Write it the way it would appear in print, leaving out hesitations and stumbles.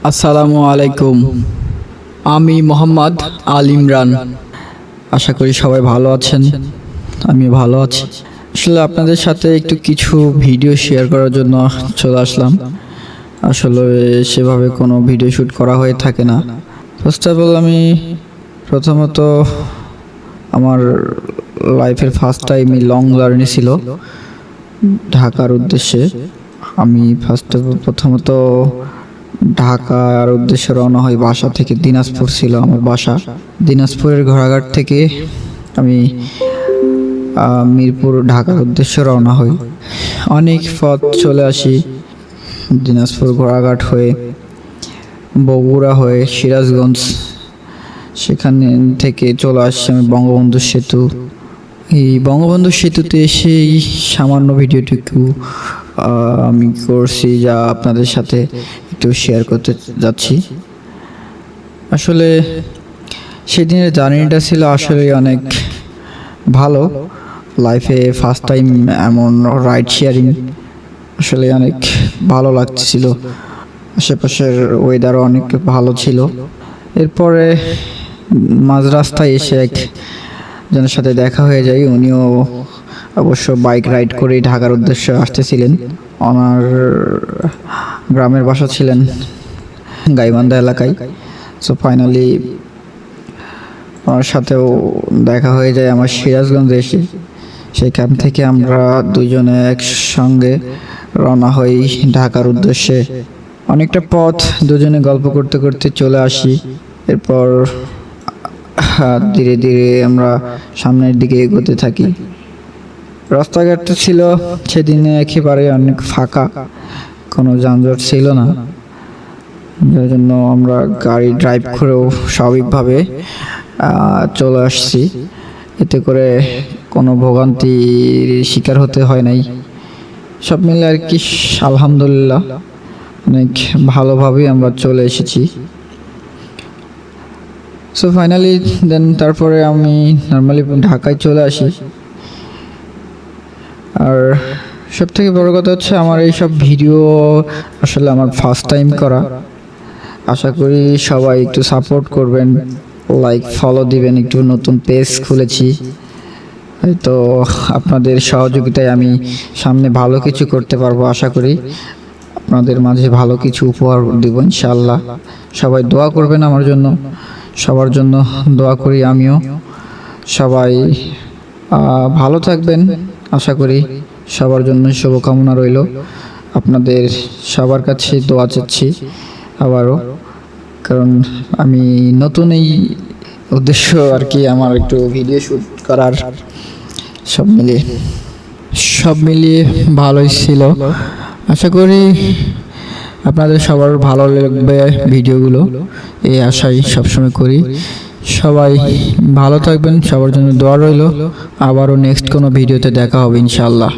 আসসালামু আলাইকুম। আমি মোহাম্মদ আল ইমরান। আশা করি সবাই ভালো আছেন। আমি ভালো আছি। আসলে আপনাদের সাথে একটু কিছু ভিডিও শেয়ার করার জন্য চলে আসলাম। আসলে সেভাবে কোনো ভিডিও শ্যুট করা হয়ে থাকে না। ফার্স্ট অফ অল আমি প্রথমত আমার লাইফের ফার্স্ট টাইমই লং জার্নি ছিল ঢাকার উদ্দেশ্যে। আমি প্রথমত ঢাকার উদ্দেশ্যে রওনা হই। বাসা থেকে দিনাজপুর ছিল আমার বাসা। দিনাজপুরের ঘোড়াঘাট থেকে আমি মিরপুর ঢাকার উদ্দেশ্যে রওনা হই। অনেক পথ চলে আসি, দিনাজপুর ঘোড়াঘাট হয়ে বগুড়া হয়ে সিরাজগঞ্জ, সেখানে থেকে চলে আসছি আমি বঙ্গবন্ধু সেতু। এই বঙ্গবন্ধু সেতুতে এসে এই সামান্য ভিডিওটুকু আমি করছি, যা আপনাদের সাথে একটু শেয়ার করতে যাচ্ছি। আসলে সেদিনের জার্নিটা ছিল আসলে অনেক ভালো। লাইফে ফার্স্ট টাইম এমন রাইড শেয়ারিং, আসলে অনেক ভালো লাগছিল। আশেপাশের ওয়েদারও অনেক ভালো ছিল। এরপরে মাঝ রাস্তায় এসে একজনের সাথে দেখা হয়ে যায়। উনিও অবশ্য বাইক রাইড করেই ঢাকার উদ্দেশ্যে আসতেছিলেন। ওনার গ্রামের বাসা ছিলেন গাইবান্ধা এলাকায়। সো ফাইনালি ওনার সাথেও দেখা হয়ে যায় আমার সিরাজগঞ্জে এসে। সেখান থেকে আমরা দুজনে একসঙ্গে রওনা হই ঢাকার উদ্দেশ্যে। অনেকটা পথ দুজনে গল্প করতে করতে চলে আসি। এরপর ধীরে ধীরে আমরা সামনের দিকে এগোতে থাকি। রাস্তাঘাটটা ছিল সেদিনে একেবারে অনেক ফাঁকা, কোনো যানজট ছিল না, যার জন্য আমরা গাড়ি ড্রাইভ করেও স্বাভাবিকভাবে চলে আসছি। এতে করে কোনো ভোগান্তির শিকার হতে হয় নাই। সব মিলে আর কি আলহামদুলিল্লাহ অনেক ভালোভাবেই আমরা চলে এসেছি। সো ফাইনালি দেন তারপরে আমি নর্মালি ঢাকায় চলে আসি। আর সব থেকে বড় কথা হচ্ছে আমার এই সব ভিডিও আসলে আমার ফার্স্ট টাইম করা। আশা করি সবাই একটু সাপোর্ট করবেন, লাইক ফলো দিবেন। একটু নতুন পেজ খুলেছি, হয়তো আপনাদের সহযোগিতায় আমি সামনে ভালো কিছু করতে পারবো। আশা করি আপনাদের মাঝে ভালো কিছু উপহার দেব ইনশাআল্লাহ। সবাই দোয়া করবেন আমার জন্য, সবার জন্য দোয়া করি আমিও। সবাই ভালো থাকবেন, আশা করি সবার জন্য শুভকামনা রইল। আপনাদের সবার কাছে দোয়া চাচ্ছি আবারও, কারণ আমি নতুন এই উদ্দেশ্য আর কি আমার একটু ভিডিও শ্যুট করার। সব মিলিয়ে ভালোই ছিল। আশা করি আপনাদের সবার ভালো লাগবে ভিডিওগুলো, এই আশাই সবসময় করি। সবাই ভালো থাকবেন, সবার জন্য দোয়া রইল। আবারও নেক্সট কোনো ভিডিওতে দেখা হবে ইনশাআল্লাহ।